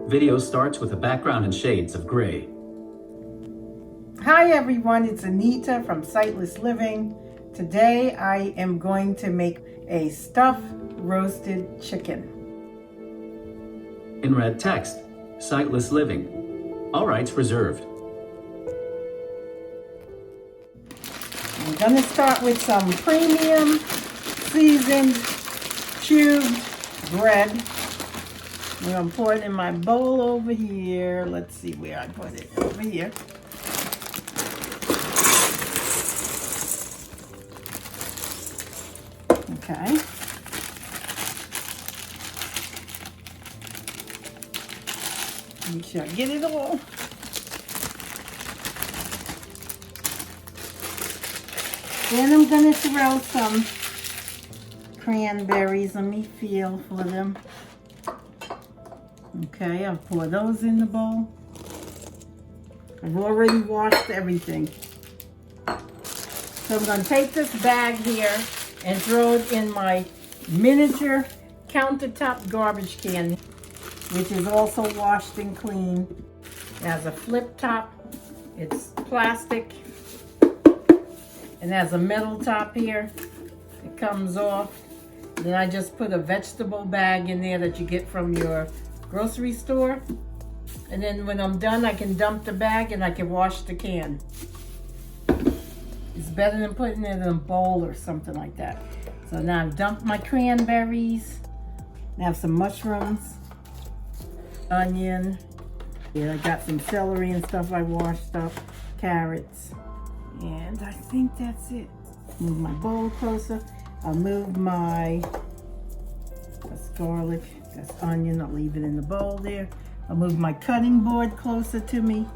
Video starts with a background in shades of gray. Hi everyone, it's Anita from Sightless Living. Today I am going to make a stuffed roasted chicken. In red text, Sightless Living. All rights reserved. I'm going to start with some premium seasoned cubed bread. I'm going to pour it in my bowl over here. Let's see where I put it. Over here. Okay. Make sure I get it all. Then I'm going to throw some cranberries. Let me feel for them. Okay, I'll pour those in the bowl. I've already washed everything. So I'm going to take this bag here and throw it in my miniature countertop garbage can, which is also washed and clean. It has a flip top. It's plastic. And has a metal top here. It comes off. Then I just put a vegetable bag in there that you get from your grocery store. And then when I'm done, I can dump the bag and I can wash the can. It's better than putting it in a bowl or something like that. So now I've dumped my cranberries. I have some mushrooms, onion. Yeah, I got some celery and stuff I washed up, carrots. And I think that's it. Move my bowl closer. I'll move that's garlic, that's onion. I'll leave it in the bowl there. I'll move my cutting board closer to me,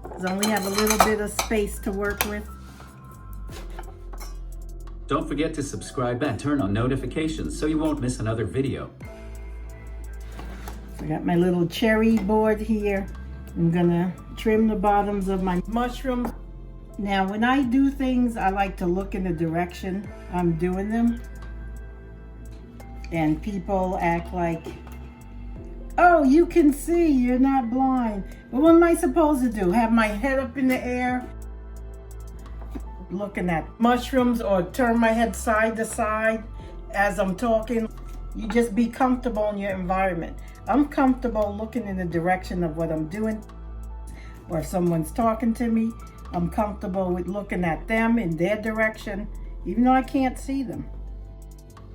because I only have a little bit of space to work with. Don't forget to subscribe and turn on notifications so you won't miss another video. I got my little cherry board here. I'm gonna trim the bottoms of my mushrooms. Now, when I do things, I like to look in the direction I'm doing them. And people act like, oh, you can see, you're not blind. But what am I supposed to do? Have my head up in the air, looking at mushrooms, or turn my head side to side as I'm talking? You just be comfortable in your environment. I'm comfortable looking in the direction of what I'm doing. Or if someone's talking to me, I'm comfortable with looking at them in their direction, even though I can't see them.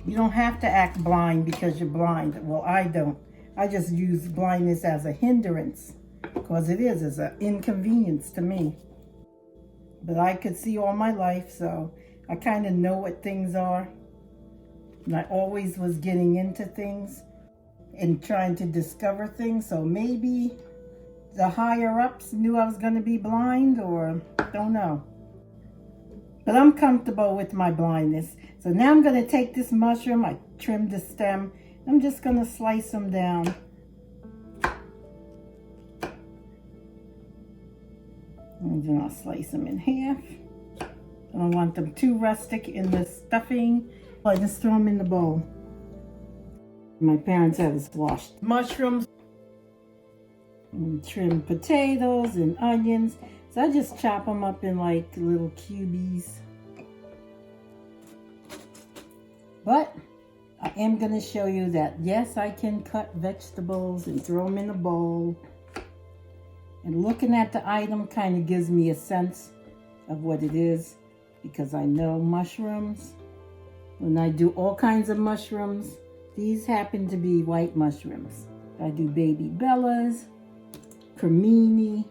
You don't have to act blind because you're blind. Well, I don't. I just use blindness as a hindrance, because it's an inconvenience to me. But I could see all my life, so I kind of know what things are. And I always was getting into things and trying to discover things, so maybe the higher ups knew I was going to be blind, or don't know. But I'm comfortable with my blindness. So now I'm going to take this mushroom. I trimmed the stem. I'm just going to slice them down. And then I'll slice them in half. I don't want them too rustic in the stuffing. I just throw them in the bowl. My parents had us washed mushrooms. And trim potatoes and onions. So I just chop them up in like little cubies. But I am going to show you that yes, I can cut vegetables and throw them in a bowl. And looking at the item kind of gives me a sense of what it is, because I know mushrooms. When I do all kinds of mushrooms, these happen to be white mushrooms. I do baby bellas, cremini,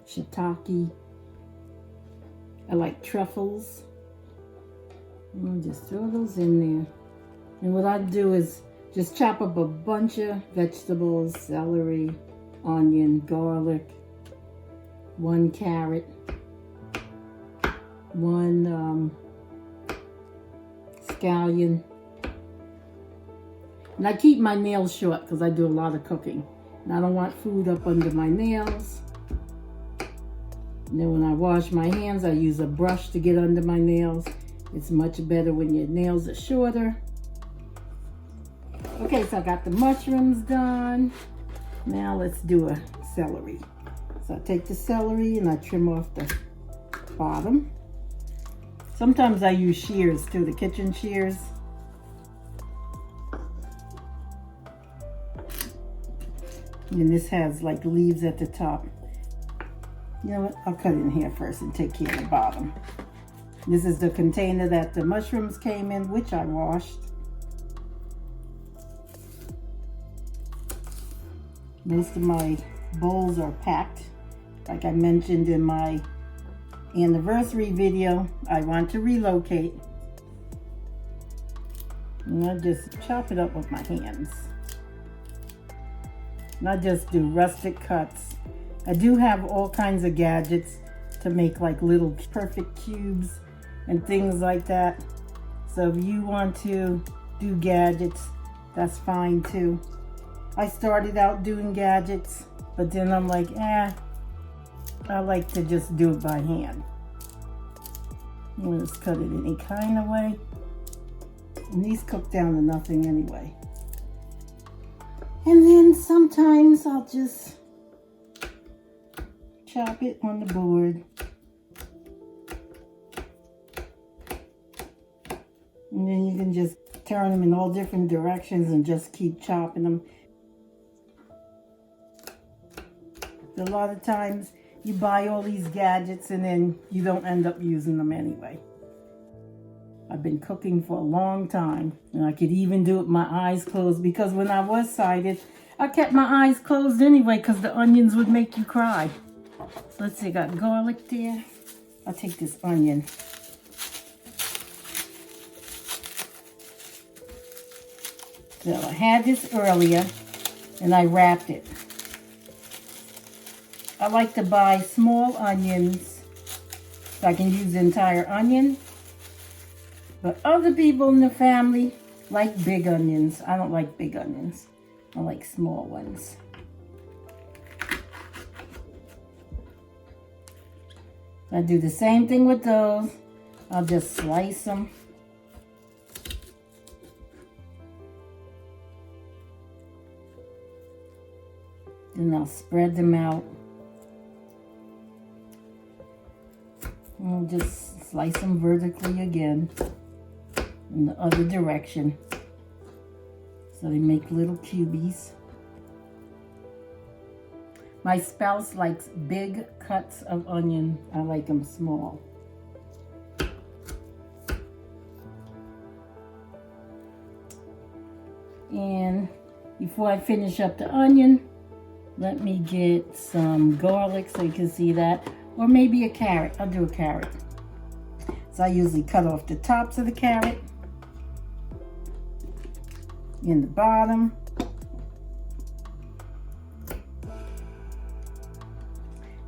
shiitake. I like truffles. I'll just throw those in there. And what I do is just chop up a bunch of vegetables, celery, onion, garlic, 1 carrot, 1 scallion. And I keep my nails short because I do a lot of cooking. And I don't want food up under my nails. And then when I wash my hands, I use a brush to get under my nails. It's much better when your nails are shorter. Okay, so I got the mushrooms done. Now let's do a celery. So I take the celery and I trim off the bottom. Sometimes I use shears too, the kitchen shears. And this has like leaves at the top. You know what? I'll cut it in here first and take care of the bottom. This is the container that the mushrooms came in, which I washed. Most of my bowls are packed. Like I mentioned in my anniversary video, I want to relocate. And I just chop it up with my hands. And I just do rustic cuts. I do have all kinds of gadgets to make like little perfect cubes and things like that. So if you want to do gadgets, that's fine too. I started out doing gadgets, but then I'm like, I like to just do it by hand. I'm just cut it any kind of way. And these cook down to nothing anyway. And then sometimes I'll just chop it on the board. And then you can just turn them in all different directions and just keep chopping them. A lot of times you buy all these gadgets and then you don't end up using them anyway. I've been cooking for a long time and I could even do it with my eyes closed, because when I was sighted, I kept my eyes closed anyway because the onions would make you cry. So let's see, I got garlic there. I'll take this onion. So I had this earlier and I wrapped it. I like to buy small onions so I can use the entire onion. But other people in the family like big onions. I don't like big onions. I like small ones. I do the same thing with those. I'll just slice them. Then I'll spread them out. And I'll just slice them vertically again in the other direction. So they make little cubies. My spouse likes big cuts of onion. I like them small. And before I finish up the onion, let me get some garlic so you can see that. Or maybe a carrot. I'll do a carrot. So I usually cut off the tops of the carrot in the bottom.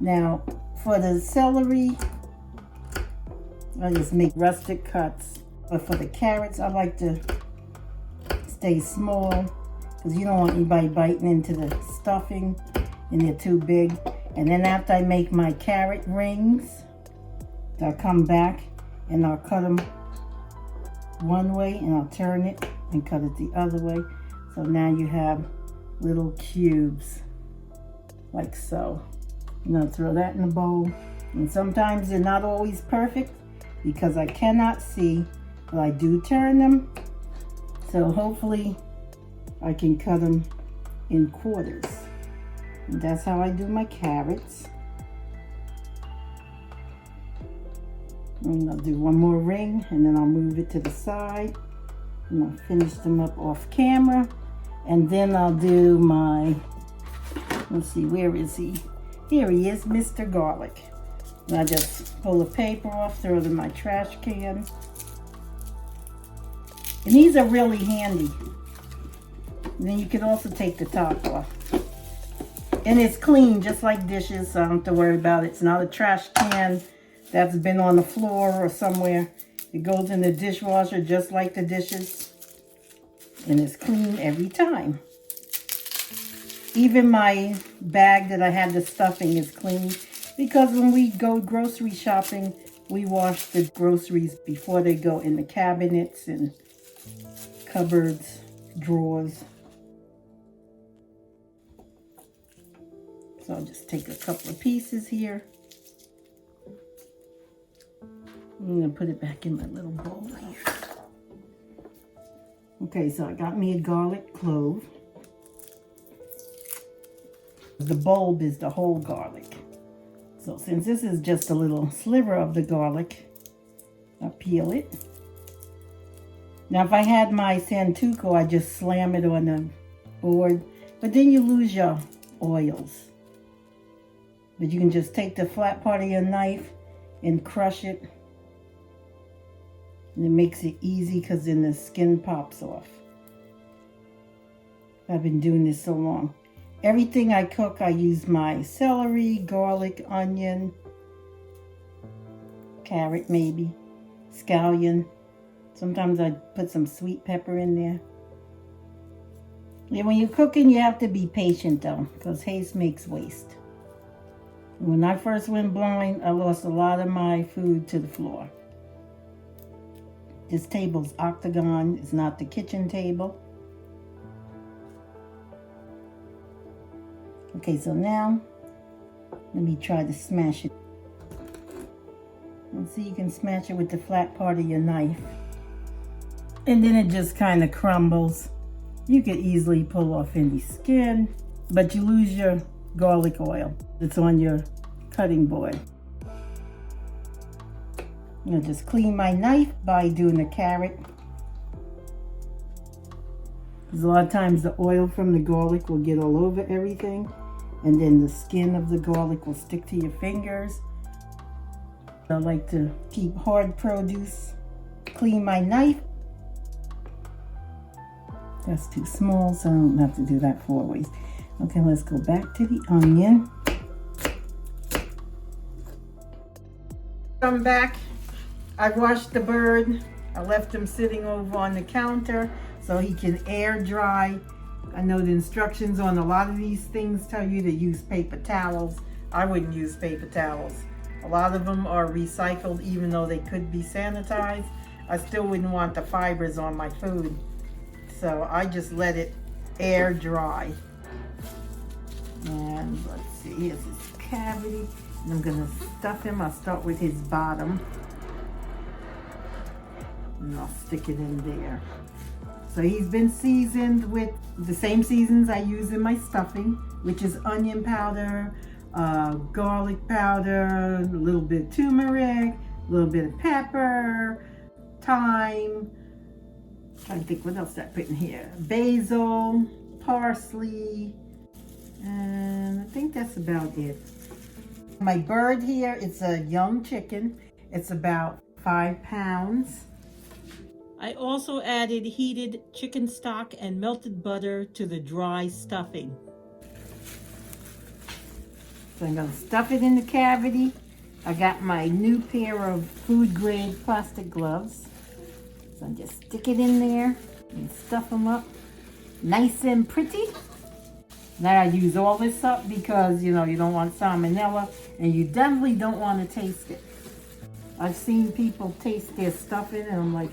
Now, for the celery, I just make rustic cuts. But for the carrots, I like to stay small because you don't want anybody biting into the stuffing and they're too big. And then after I make my carrot rings, I'll come back and I'll cut them one way and I'll turn it and cut it the other way. So now you have little cubes like so. I'm gonna throw that in the bowl. And sometimes they're not always perfect because I cannot see, but I do turn them. So hopefully I can cut them in quarters. And that's how I do my carrots. And I'll do one more ring and then I'll move it to the side. And I'll finish them up off camera. And then I'll do my, let's see, where is he? Here he is, Mr. Garlic. And I just pull the paper off, throw it in my trash can. And these are really handy. And then you can also take the top off. And it's clean, just like dishes, so I don't have to worry about it. It's not a trash can that's been on the floor or somewhere. It goes in the dishwasher just like the dishes. And it's clean every time. Even my bag that I had the stuffing is clean because when we go grocery shopping, we wash the groceries before they go in the cabinets and cupboards, drawers. So I'll just take a couple of pieces here. I'm gonna put it back in my little bowl here. Okay, so I got me a garlic clove. The bulb is the whole garlic. So since this is just a little sliver of the garlic, I'll peel it. Now if I had my Santoku, I just slam it on the board, but then you lose your oils. But you can just take the flat part of your knife and crush it. And it makes it easy because then the skin pops off. I've been doing this so long. Everything I cook, I use my celery, garlic, onion, carrot maybe, scallion. Sometimes I put some sweet pepper in there. Yeah, when you're cooking, you have to be patient though, because haste makes waste. When I first went blind, I lost a lot of my food to the floor. This table's octagon. It's not the kitchen table. Okay, so now let me try to smash it. And see, you can smash it with the flat part of your knife. And then it just kind of crumbles. You could easily pull off any skin, but you lose your garlic oil that's on your cutting board. I'm gonna just clean my knife by doing a carrot. Because a lot of times the oil from the garlic will get all over everything, and then the skin of the garlic will stick to your fingers. I like to keep hard produce. Clean my knife. That's too small, so I don't have to do that 4 ways. Okay, let's go back to the onion. Come back. I washed the bird. I left him sitting over on the counter so he can air dry. I know the instructions on a lot of these things tell you to use paper towels. I wouldn't use paper towels. A lot of them are recycled even though they could be sanitized. I still wouldn't want the fibers on my food. So I just let it air dry. And let's see, here's his cavity. And I'm gonna stuff him. I'll start with his bottom. And I'll stick it in there. So he's been seasoned with the same seasons I use in my stuffing, which is onion powder, garlic powder, a little bit of turmeric, a little bit of pepper, thyme. I'm trying to think what else did I put in here. Basil, parsley, and I think that's about it. My bird here, it's a young chicken. It's about 5 pounds. I also added heated chicken stock and melted butter to the dry stuffing. So I'm gonna stuff it in the cavity. I got my new pair of food grade plastic gloves. So I just stick it in there and stuff them up nice and pretty. Now I use all this up because, you know, you don't want salmonella and you definitely don't want to taste it. I've seen people taste their stuffing and I'm like,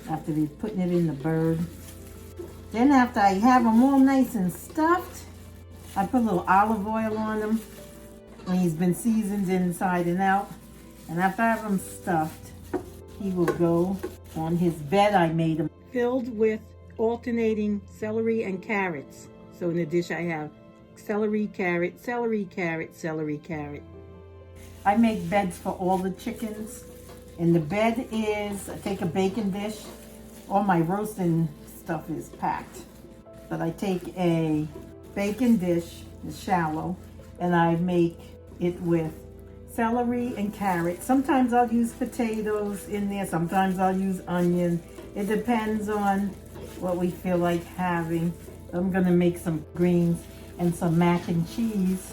after they're putting it in the bird. Then after I have them all nice and stuffed, I put a little olive oil on them when he's been seasoned inside and out. And after I have him stuffed, he will go on his bed I made him. Filled with alternating celery and carrots. So in the dish I have celery, carrot, celery, carrot, celery, carrot. I make beds for all the chickens. And the bed is, I take a baking dish. All my roasting stuff is packed. But I take a baking dish, it's shallow, and I make it with celery and carrot. Sometimes I'll use potatoes in there. Sometimes I'll use onion. It depends on what we feel like having. I'm gonna make some greens and some mac and cheese.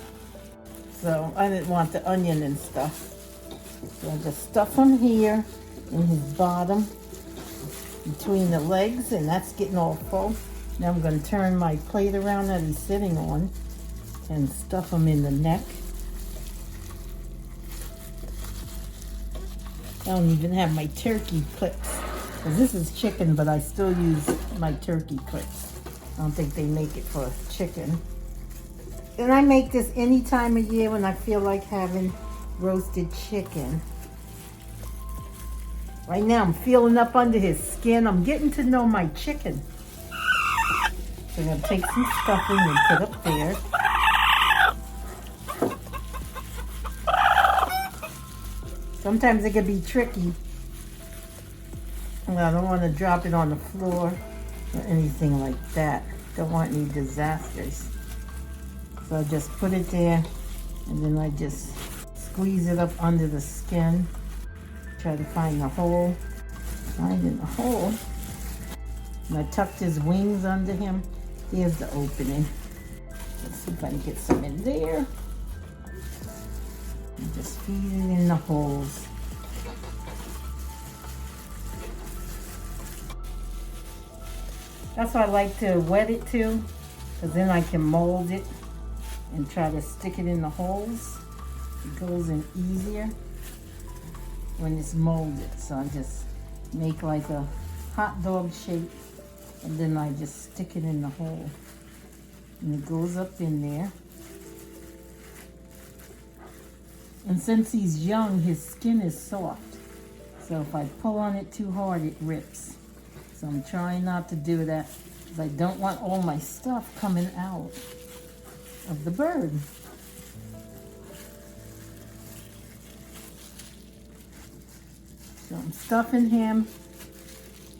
So I didn't want the onion and stuff. So I just stuff him here in his bottom, between the legs, and that's getting all full. Now I'm going to turn my plate around that he's sitting on and stuff him in the neck. I don't even have my turkey clips, because this is chicken, but I still use my turkey clips. I don't think they make it for chicken. And I make this any time of year when I feel like having roasted chicken. Right now I'm feeling up under his skin. I'm getting to know my chicken. So I'm gonna take some stuffing and put up there. Sometimes it can be tricky. I don't want to drop it on the floor or anything like that. Don't want any disasters. So I just put it there and then I just squeeze it up under the skin. Try to find the hole. Finding the hole. And I tucked his wings under him. Here's the opening. Let's see if I can get some in there. And just feed it in the holes. That's why I like to wet it too, because then I can mold it and try to stick it in the holes. It goes in easier when it's molded. So I just make like a hot dog shape and then I just stick it in the hole. And it goes up in there. And since he's young, his skin is soft. So if I pull on it too hard, it rips. So I'm trying not to do that because I don't want all my stuff coming out of the bird. So I'm stuffing him.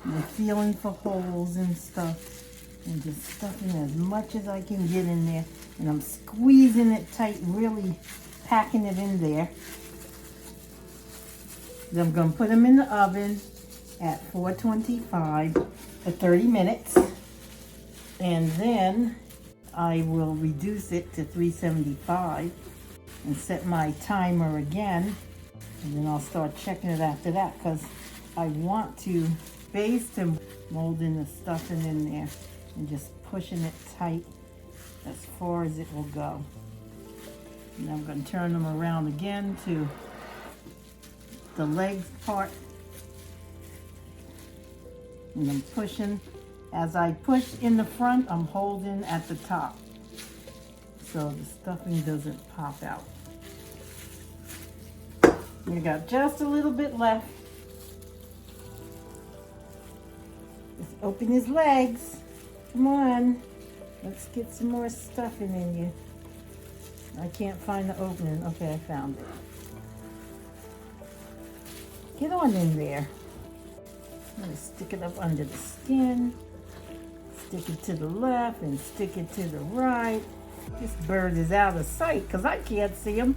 And I'm feeling for holes and stuff. And just stuffing as much as I can get in there. And I'm squeezing it tight, really packing it in there. Then I'm going to put him in the oven at 425 for 30 minutes. And then I will reduce it to 375 and set my timer again. And then I'll start checking it after that because I want to baste and molding the stuffing in there and just pushing it tight as far as it will go. And I'm going to turn them around again to the legs part. And I'm pushing. As I push in the front, I'm holding at the top so the stuffing doesn't pop out. We got just a little bit left. Just open his legs. Come on. Let's get some more stuffing in you. I can't find the opening. Okay, I found it. Get on in there. I'm going to stick it up under the skin. Stick it to the left and stick it to the right. This bird is out of sight because I can't see him.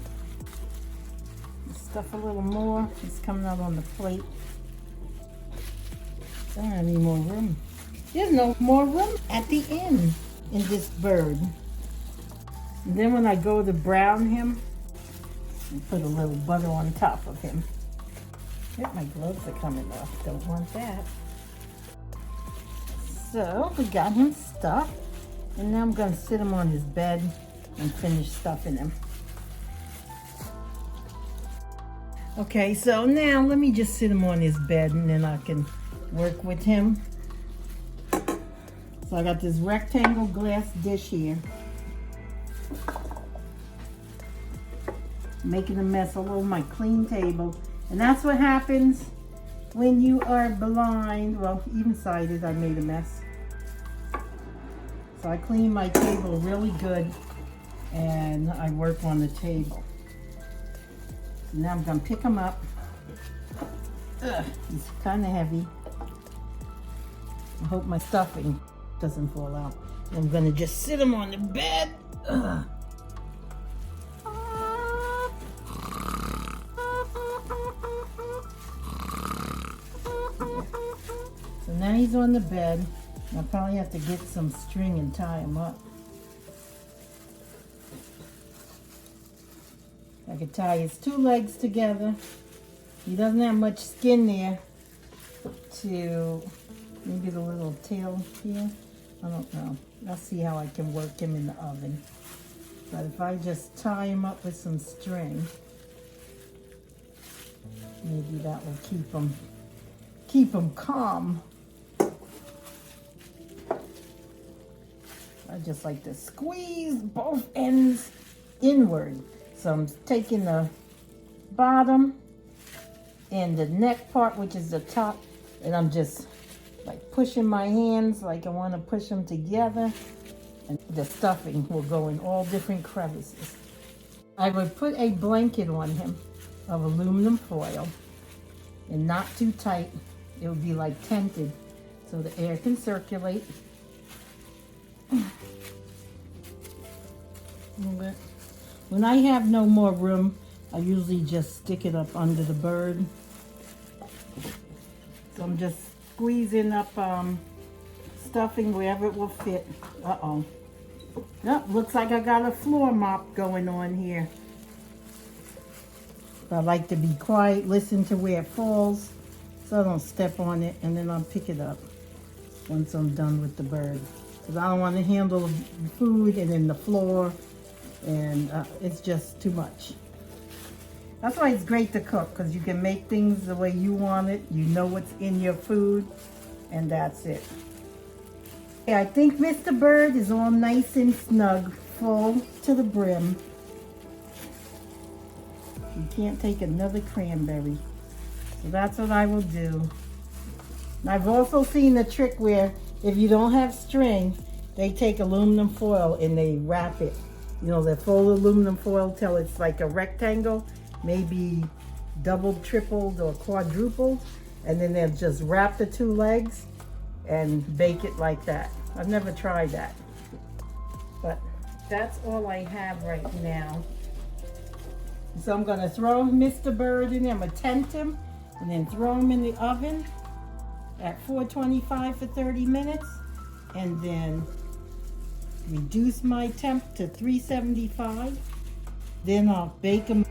Stuff a little more. It's coming out on the plate. Don't have any more room. There's no more room at the end in this bird. And then when I go to brown him, I put a little butter on top of him. Yep, my gloves are coming off. Don't want that. So we got him stuffed. And now I'm going to sit him on his bed and finish stuffing him. Okay, so now let me just sit him on his bed and then I can work with him. So I got this rectangle glass dish here. Making a mess all over my clean table. And that's what happens when you are blind. Well, even sighted, I made a mess. So I clean my table really good and I work on the table. So now I'm gonna pick him up. Ugh, he's kind of heavy. I hope my stuffing doesn't fall out. I'm gonna just sit him on the bed. Ugh. So now he's on the bed. I'll probably have to get some string and tie him up. I could tie his two legs together. He doesn't have much skin there to maybe the little tail here. I don't know. I'll see how I can work him in the oven. But if I just tie him up with some string, maybe that will keep him calm. I just like to squeeze both ends inward. So I'm taking the bottom and the neck part, which is the top, and I'm just like pushing my hands like I want to push them together. And the stuffing will go in all different crevices. I would put a blanket on him of aluminum foil, and not too tight. It would be like tented so the air can circulate. When I have no more room, I usually just stick it up under the bird. So I'm just squeezing up stuffing wherever it will fit. Uh-oh. Yep, looks like I got a floor mop going on here. I like to be quiet, listen to where it falls, so I don't step on it, and then I'll pick it up once I'm done with the bird. Because I don't want to handle the food and then the floor, and it's just too much. That's why it's great to cook, because you can make things the way you want it. You know what's in your food, and that's it. Okay, I think Mr. Bird is all nice and snug, full to the brim. You can't take another cranberry. So that's what I will do. And I've also seen the trick where if you don't have string, they take aluminum foil and they wrap it. You know, they fold aluminum foil till it's like a rectangle, maybe doubled, tripled, or quadrupled. And then they'll just wrap the two legs and bake it like that. I've never tried that. But that's all I have right now. So I'm gonna throw Mr. Bird in there. I'm gonna tent him and then throw him in the oven at 425 for 30 minutes, and then reduce my temp to 375. Then I'll bake him.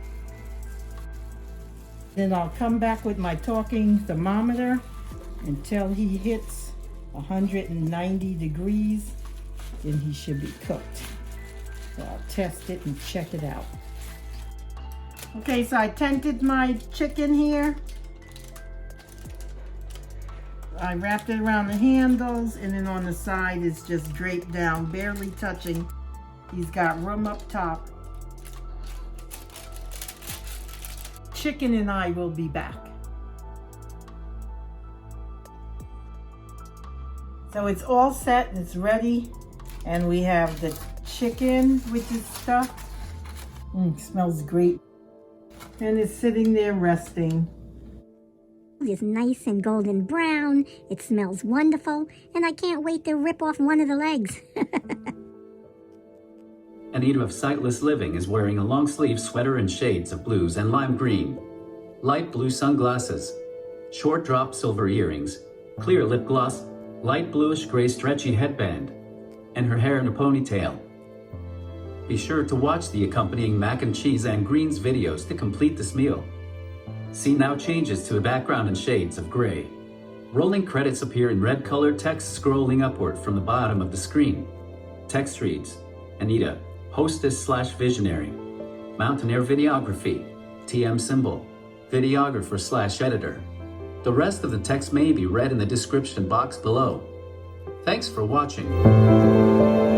Then I'll come back with my talking thermometer until he hits 190 degrees. Then he should be cooked. So I'll test it and check it out. Okay, so I tented my chicken here. I wrapped it around the handles, and then on the side it's just draped down, barely touching. He's got room up top. Chicken and I will be back. So it's all set and it's ready. And we have the chicken, which is stuffed. Smells great. And it's sitting there resting. It's nice and golden brown. It smells wonderful, and I can't wait to rip off one of the legs. Anita of Sightless Living is wearing a long-sleeve sweater in shades of blues and lime green, light blue sunglasses, short drop silver earrings, clear lip gloss, light bluish gray stretchy headband, and her hair in a ponytail. Be sure to watch the accompanying mac and cheese and greens videos to complete this meal. Scene now changes to a background in shades of gray. Rolling credits appear in red colored text scrolling upward from the bottom of the screen. Text reads, Anita, hostess/visionary, Mountaineer Videography, TM symbol, videographer/editor. The rest of the text may be read in the description box below. Thanks for watching.